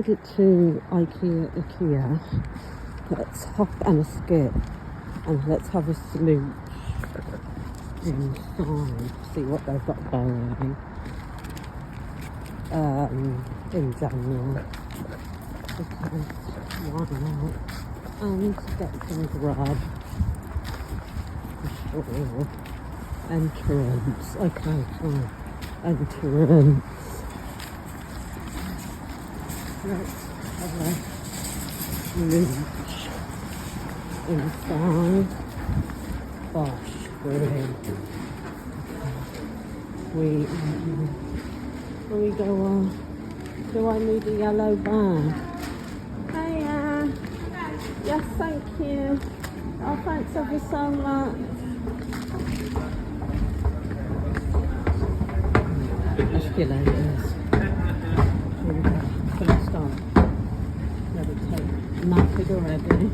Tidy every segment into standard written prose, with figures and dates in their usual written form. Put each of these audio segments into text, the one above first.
It to Ikea. Let's hop and a skip and let's have a smooch inside. See what they've got going in January. Because why not? And get some grub for sure. Entrance. Okay, fine. Entrance. Let's have a smooch inside. Gosh, brilliant. We go on. Do I need a yellow bag? Hiya. Yes, thank you. Oh, thanks ever so much. Escalators. Here we go. Gonna start. Never take. Knackered already.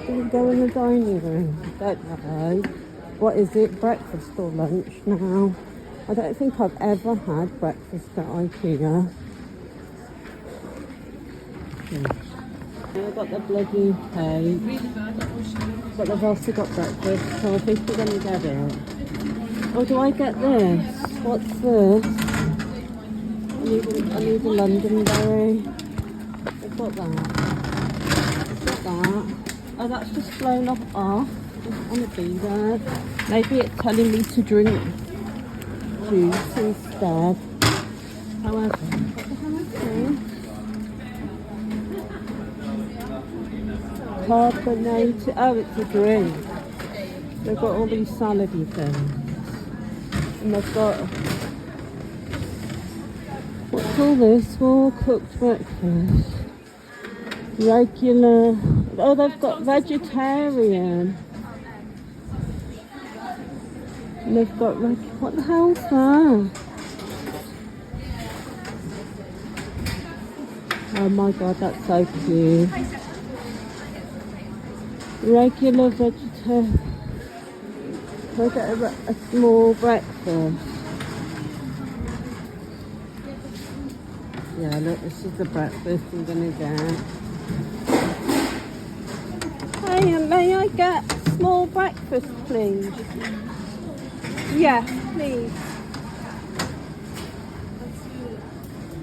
We'll go in the dining room. Don't know. What is it? Breakfast or lunch now? I don't think I've ever had breakfast at Ikea. I've got the bloody cake, but they've also got breakfast, so I think we're going to get it. Or do I get this? What's this? I need a Londonderry. I've got that. I've got that. Oh, that's just flown off. Just want to be there. Maybe it's telling me to drink juice instead. However, what the hell is this? Carbonated. Oh, it's a drink. They've got all these salady things. And they've got... What's all this for? Cooked breakfast. Regular... Oh, they've got vegetarian. And they've got... What the hell's that? Oh my god, that's so cute. Regular vegetarian. Can I get a small breakfast? Yeah, look, this is the breakfast I'm gonna get. Hey, may I get small breakfast, please? Yes, please.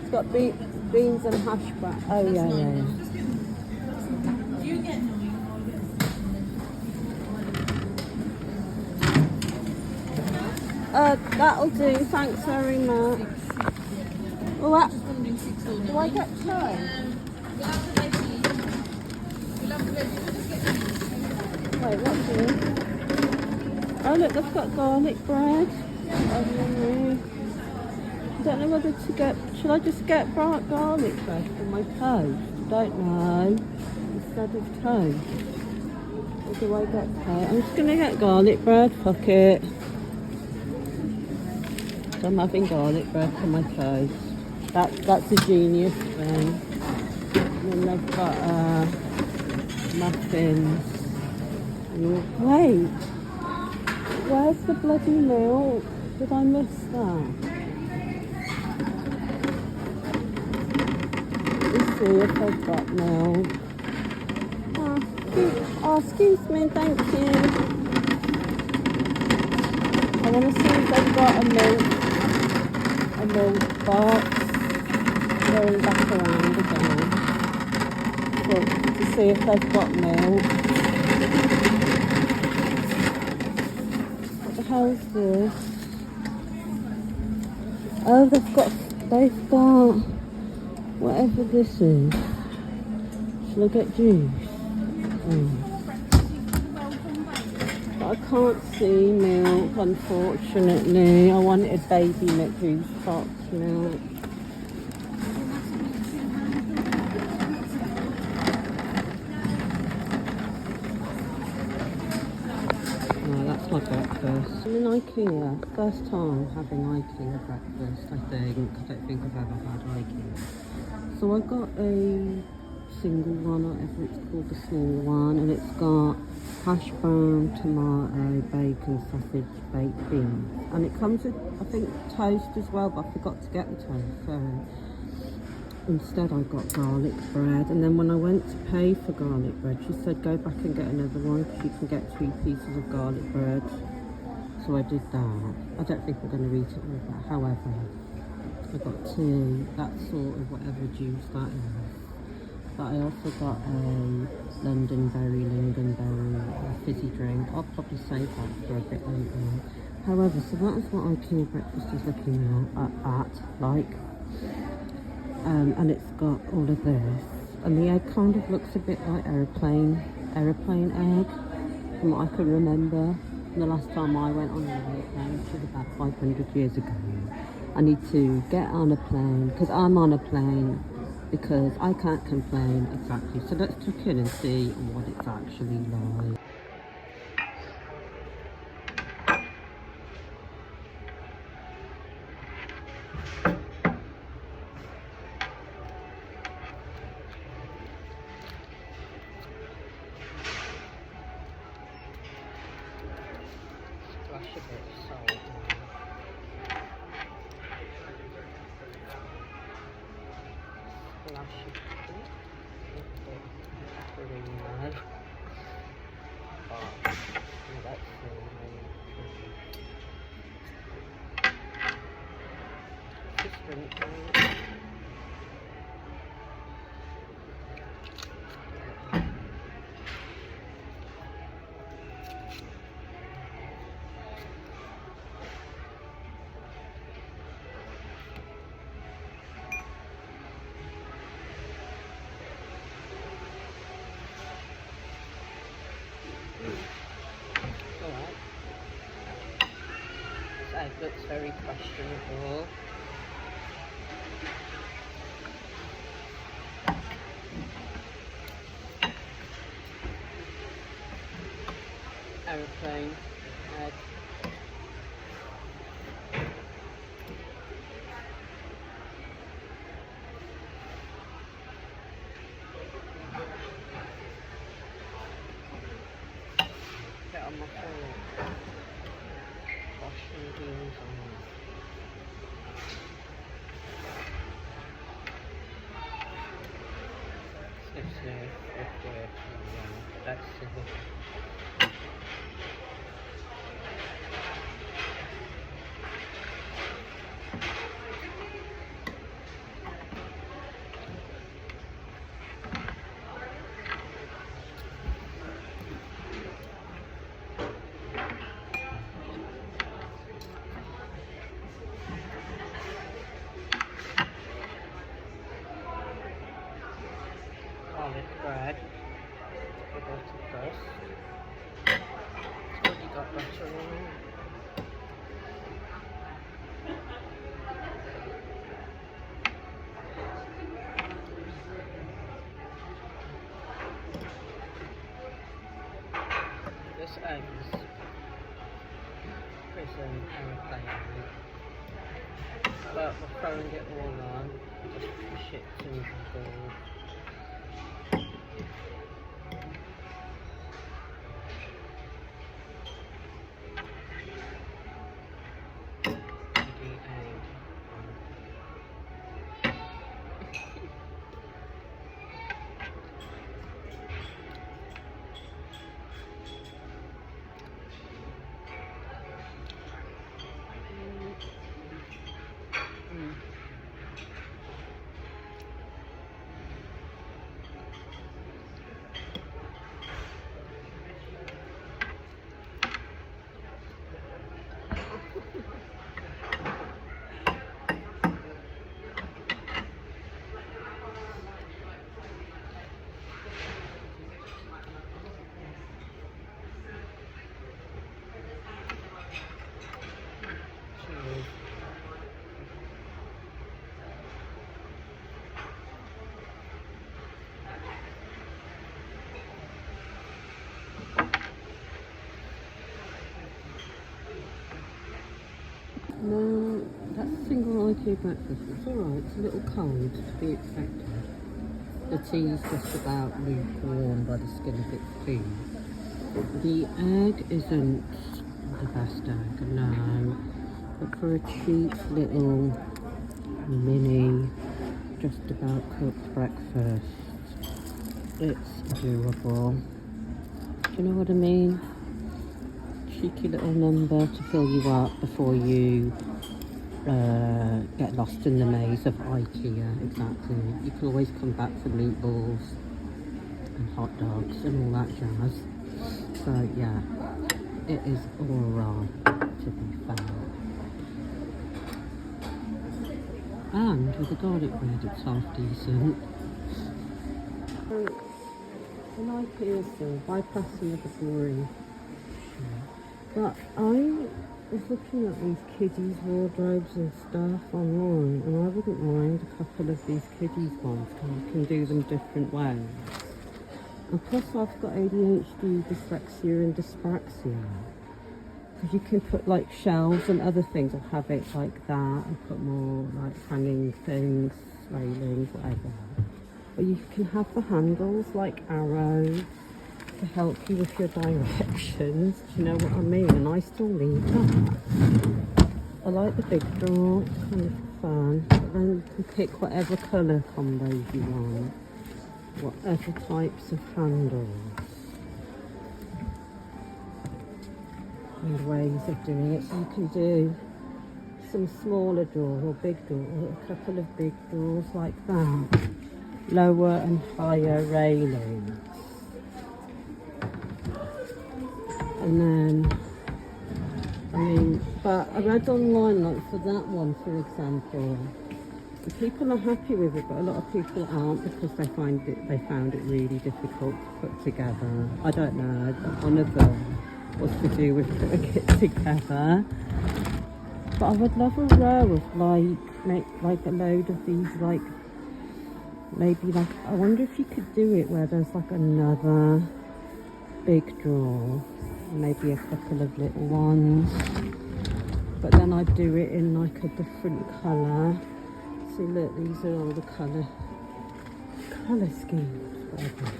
It's got beans and hash brown. Oh, yeah. That'll do, thanks very much. Well, do I get chai? Wait, what's this? Oh look, they've got garlic bread. I don't know whether to get... Should I just get garlic bread for my toast? Don't know. Instead of toast. Or do I get toast? I'm just going to get garlic bread, fuck it. So I'm having garlic bread for my toast. That's a genius thing. And then they've got muffins. Wait, where's the bloody milk? Did I miss that? Let's see if they've got milk. Oh, excuse me, thank you. I want to see if they've got a milk box. Going back around again. But to see if they've got milk. What the hell's this? Oh, they've got whatever this is. Shall I get juice? But I can't see milk, unfortunately. I wanted baby milk, juice box milk. My breakfast. I'm in Ikea. First time having Ikea breakfast, I think. I don't think I've ever had Ikea. So I got a single one, or whatever it's called, the small one, and it's got hash brown, tomato, bacon, sausage, baked beans, and it comes with, I think, toast as well, but I forgot to get the toast, so instead I got garlic bread. And then when I went to pay for garlic bread, she said go back and get another one because you can get 2 pieces of garlic bread, so I did that. I don't think we're going to eat it all, but however, I got 2, that sort of whatever juice that is. But I also got a Londonberry fizzy drink. I'll probably save that for a bit later. However, so that is what IKEA breakfast is looking like. And it's got all of this. And the egg kind of looks a bit like aeroplane egg, from what I can remember. The last time I went on an airplane, which was about 500 years ago. I need to get on a plane, because I'm on a plane, because I can't complain. Exactly. So let's check in and see what it's actually like. Splash a bit of salt in. Splash a bit of pepper in there. Oh, let's see. Just drink that. Alright. This egg looks very questionable. Aeroplane egg. Get on my fork. Wash my beans on. Sniff, let's see. Garlic bread. We'll go to first. It's already got butter on it. This egg is prison aeroplane egg. But we're throwing it all on, just for shits and giggles. No, that's a single IKEA breakfast. It's alright, it's a little cold to be expected. The tea's just about lukewarm by the skin of its teeth. The egg isn't the best egg, no. But for a cheap little mini, just about cooked breakfast, it's doable. Do you know what I mean? Cheeky little number to fill you up before you get lost in the maze of Ikea. Exactly. You can always come back for meatballs and hot dogs and all that jazz. So yeah, it is alright, to be fair. And with the garlic bread, it's half decent. So, an Ikea still, bypassing the boring. But I was looking at these kiddies wardrobes and stuff online, and I wouldn't mind a couple of these kiddies ones because you can do them different ways. And plus I've got ADHD, dyslexia and dyspraxia. Because you can put like shelves and other things or have it like that and put more like hanging things, railings, whatever. Or you can have the handles like arrows to help you with your directions. Do you know what I mean? And I still need that. I like the big drawer, it's kind of fun. But then you can pick whatever colour combos you want. Whatever types of handles. And ways of doing it. So you can do some smaller drawers or big drawers, or a couple of big drawers like that. Lower and higher railings. And then, I mean, but I read online, like for that one, for example, the people are happy with it, but a lot of people aren't because they found it really difficult to put together. I don't know, one of them was to do with putting it together. But I would love a row of like a load of these, like maybe like, I wonder if you could do it where there's like another big drawer. Maybe a couple of little ones, but then I'd do it in like a different colour. See, look, these are all the colour schemes, whatever.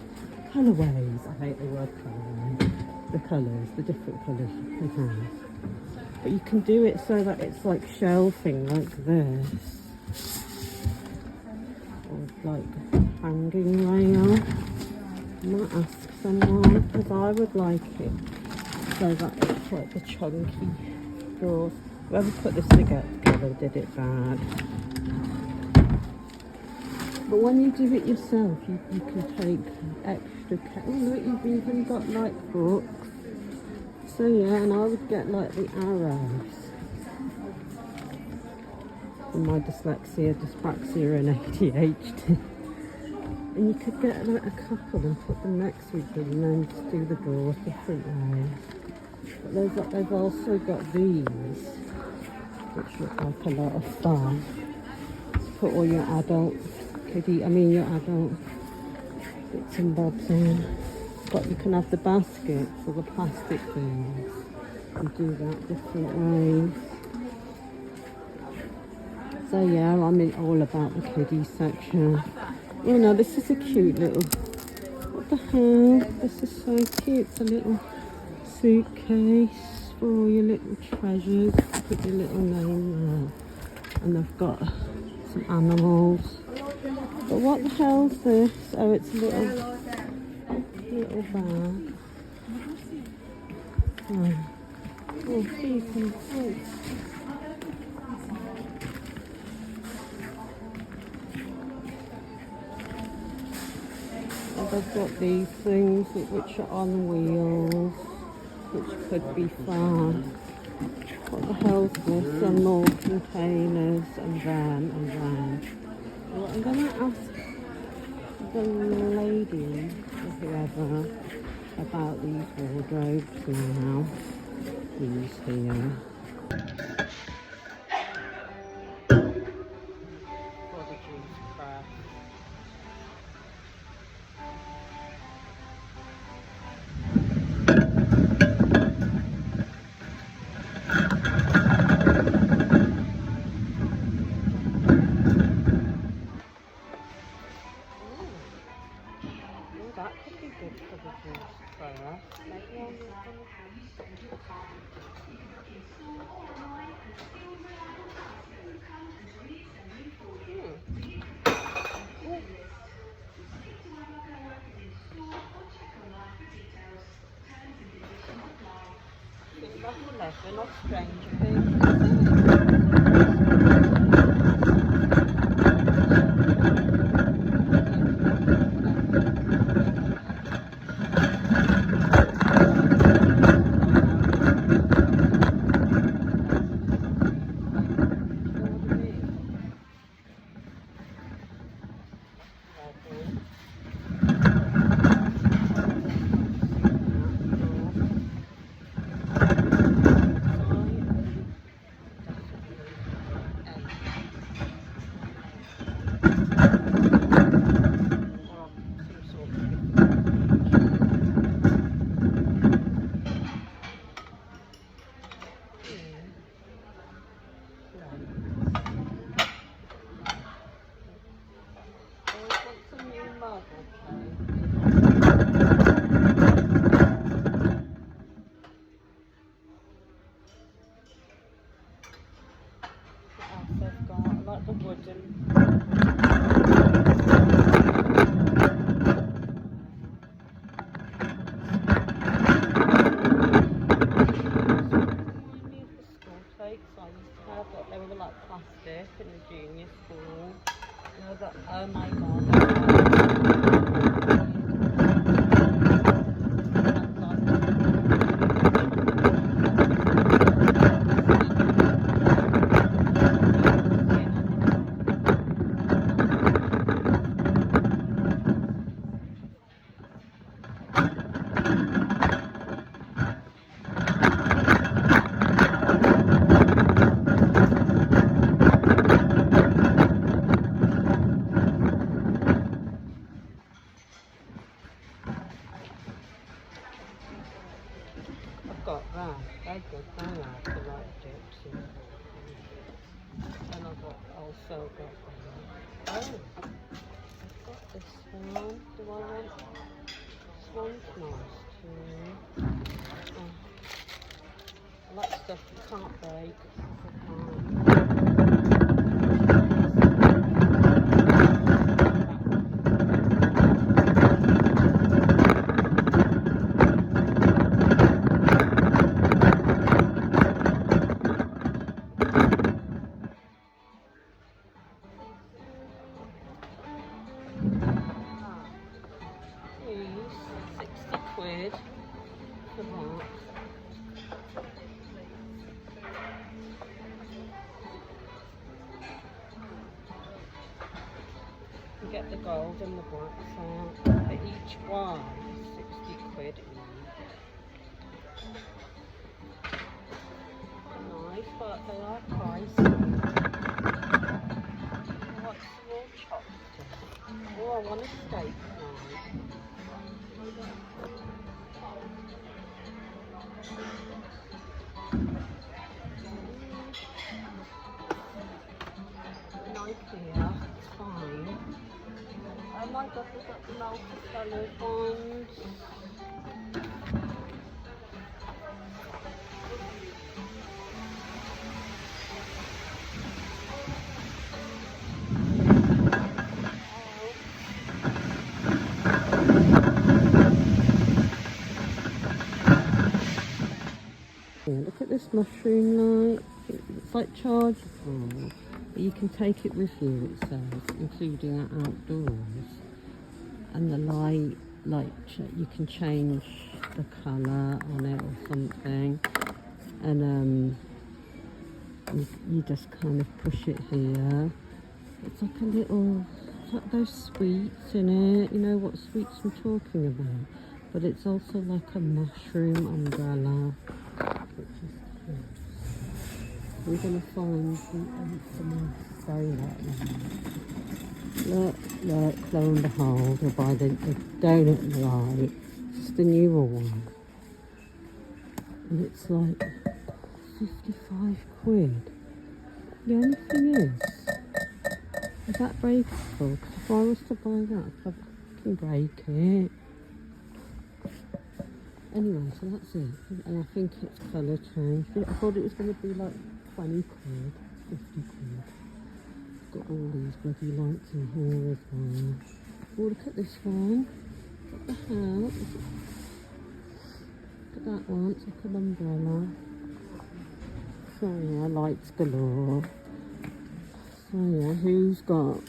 Colourways, I hate the word colourway. The colours, the different colours you can have. But you can do it so that it's like shelving like this. Or like hanging rail. I might ask someone, because I would like it. So that it's like the chunky drawers. Whoever put this together did it bad. But when you do it yourself, you can take extra care. Oh look, you've even got like books. So yeah, and I would get like the arrows. For my dyslexia, dyspraxia and ADHD. And you could get like a couple and put them next to each other and then just do the drawers different ways. But they've also got these, which look like a lot of fun. To put all your adult your adult bits and bobs in. But you can have the baskets or the plastic things and do that different ways. So yeah, I'm all about the kiddies section. Oh no, this is a cute little, what the hell, this is so cute. It's a little suitcase for all your little treasures. Put your little name there. And they've got some animals. But what the hell's this? Oh, it's a little bag. Oh, see some fruits. They've got these things which are on wheels, which could be fun. What the hell's this? Some more containers and van. Well, I'm going to ask the lady or whoever about these wardrobes now. These here. not 11 or Stranger Things. They were like plastic in the junior school. You know, but oh my god. Got that. They're good. They are for like dips and I've also got I've got this one. Do I want this one's nice too? Oh, I like stuff you can't break. £60 for that. You get the gold and the black set. For each one, £60 each. Nice, but they are pricey. What's small chopstick? Oh, I want a steak knife. Ikea, it's fine. Oh my god, we've got the multi-coloured ones. Look at this mushroom light. It's like chargeable, but you can take it with you, it says, including outdoors. And the light, you can change the colour on it or something. And you just kind of push it here. It's like a little, it's like those sweets in it. You know what sweets I'm talking about? But it's also like a mushroom umbrella. We're going to find some donut now. Look, lo and behold, we'll buy the donut light. It's the newer one. And it's like £55. The only thing is that breakable? Because if I was to buy that, I'd fucking break it. Anyway, so that's it. And I think it's colour change. I thought it was going to be like £20, £50. Got all these bloody lights in here as well. Oh, look at this one. What the hell? Look at that one. It's like an umbrella. So yeah, lights galore. So yeah, who's got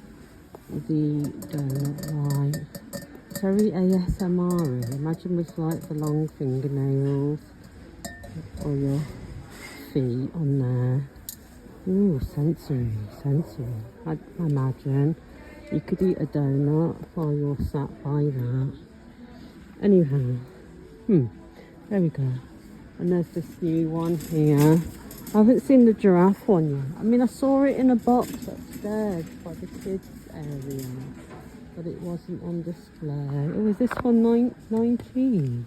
the donut light? It's very ASMR. Imagine with like the long fingernails or your feet on there. Ooh, sensory, sensory. I imagine you could eat a donut while you're sat by that. Anyhow, there we go. And there's this new one here. I haven't seen the giraffe one yet. I mean, I saw it in a box upstairs by the kids area, but it wasn't on display. Oh, is this one 19?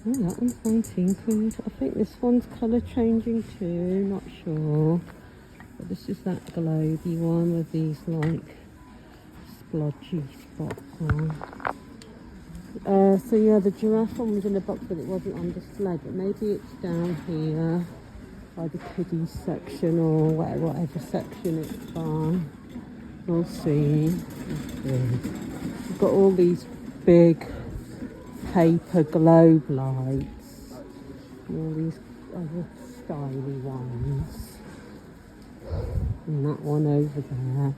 Oh, that one's 19 quid. I think this one's colour changing too, not sure. But this is that globy one with these like splodgy spots on. So yeah, the giraffe one was in a box but it wasn't on display, but maybe it's down here by the kiddies section or whatever section it's by. We'll see. We've got all these big paper globe lights and all these other styly ones. And that one over there.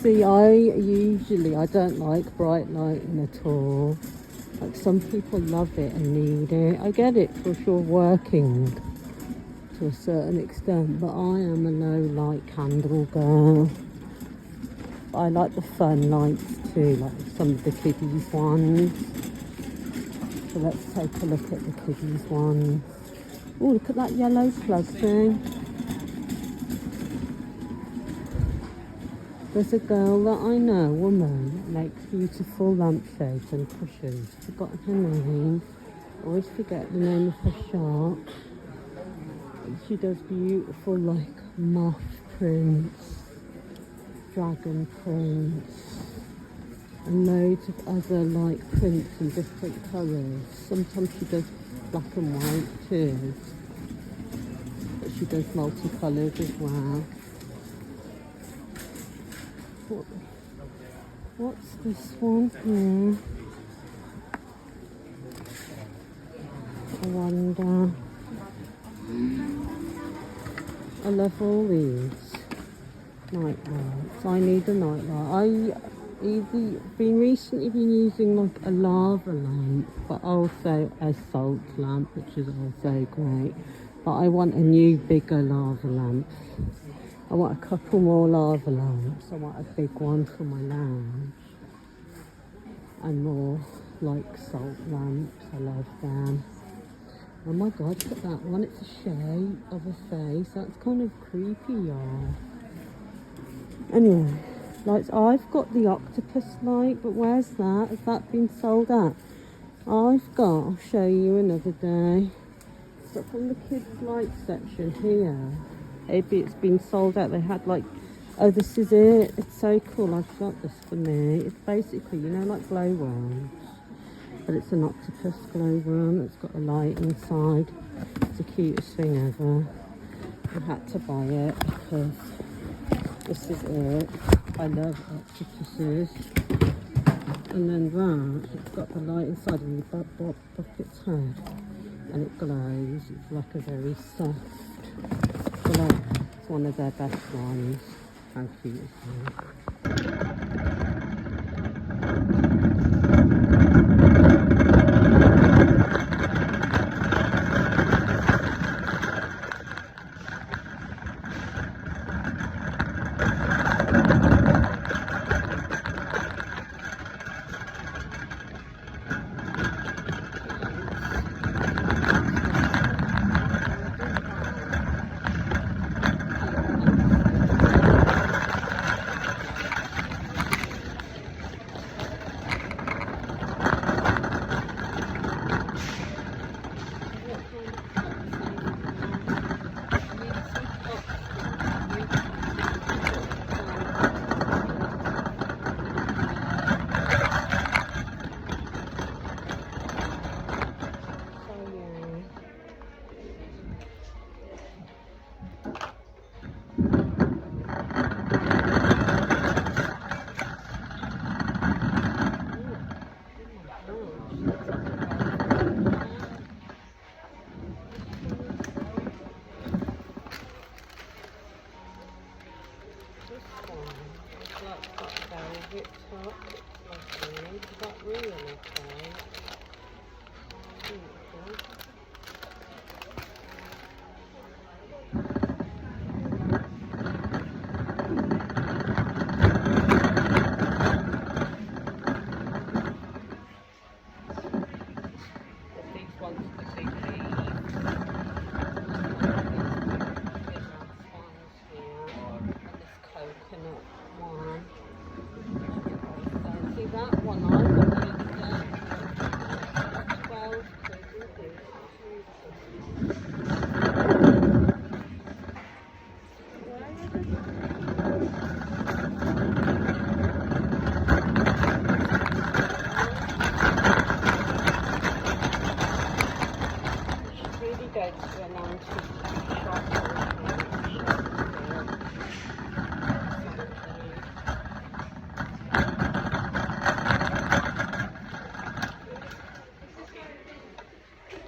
See, I don't like bright lighting at all. Like some people love it and need it. I get it for sure working to a certain extent, but I am a low light candle girl. I like the fun lights too, like some of the kiddies ones. So let's take a look at the kiddies ones. Oh, look at that yellow plug thing. There's a girl that I know, a woman, that makes beautiful lampshades and cushions. I've forgotten her name. I always forget the name of her shop. She does beautiful like moth prints, dragon prints, and loads of other like prints in different colours. Sometimes she does black and white too, but she does multicoloured as well. What's this one here? I wonder. I love all these night lights. I need a night light. Recently been using like a lava lamp, but also a salt lamp, which is also great. But I want a new bigger lava lamp. I want a couple more lava lamps. I want a big one for my lounge. And more like salt lamps. I love them. Oh my god, look at that one. It's a shape of a face. That's kind of creepy, y'all. Anyway, lights. I've got the octopus light, but where's that? Has that been sold out? I'll show you another day. It's up on the kids' light section here. Maybe it's been sold out. They had like, oh, this is it. It's so cool. I've got this for me. It's basically, you know, like glowworms, but it's an octopus glowworm. It's got a light inside. It's the cutest thing ever. I had to buy it because this is it. I love octopuses. And then that, it's got the light inside and you pop its head and it glows. It's like a very soft glow. It's one of their best ones. How cute is that?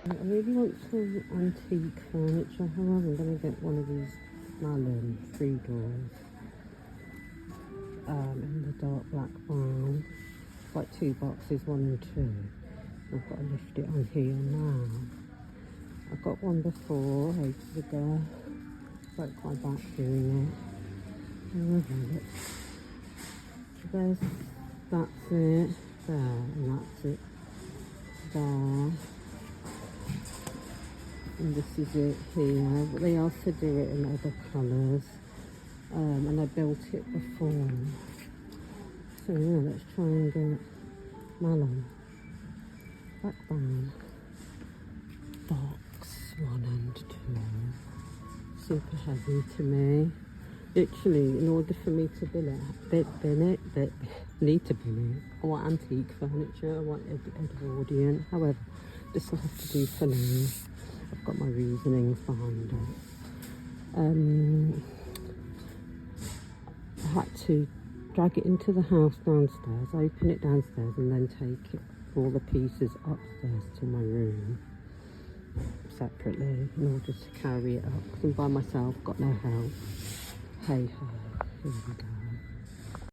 I really want some antique furniture, however I'm going to get one of these Malin 3 doors in the dark black brown. It's like 2 boxes, 1 and 2. I've got to lift it on here now. I got one before, ages ago. Broke my back doing it. However, there's, that's it, there, and that's it, there. And this is it here, but they also do it in other colours, and I built it before. So yeah, let's try and get Malin background box 1 and 2. Super heavy to me. Literally, in order for me to bin it, I want antique furniture, I want Edwardian. However, this will have to do for now. I've got my reasonings behind it. I had to drag it into the house downstairs, open it downstairs, and then take it, all the pieces upstairs to my room separately in order to carry it up, because I'm by myself, got no help. Hey ho, here we go.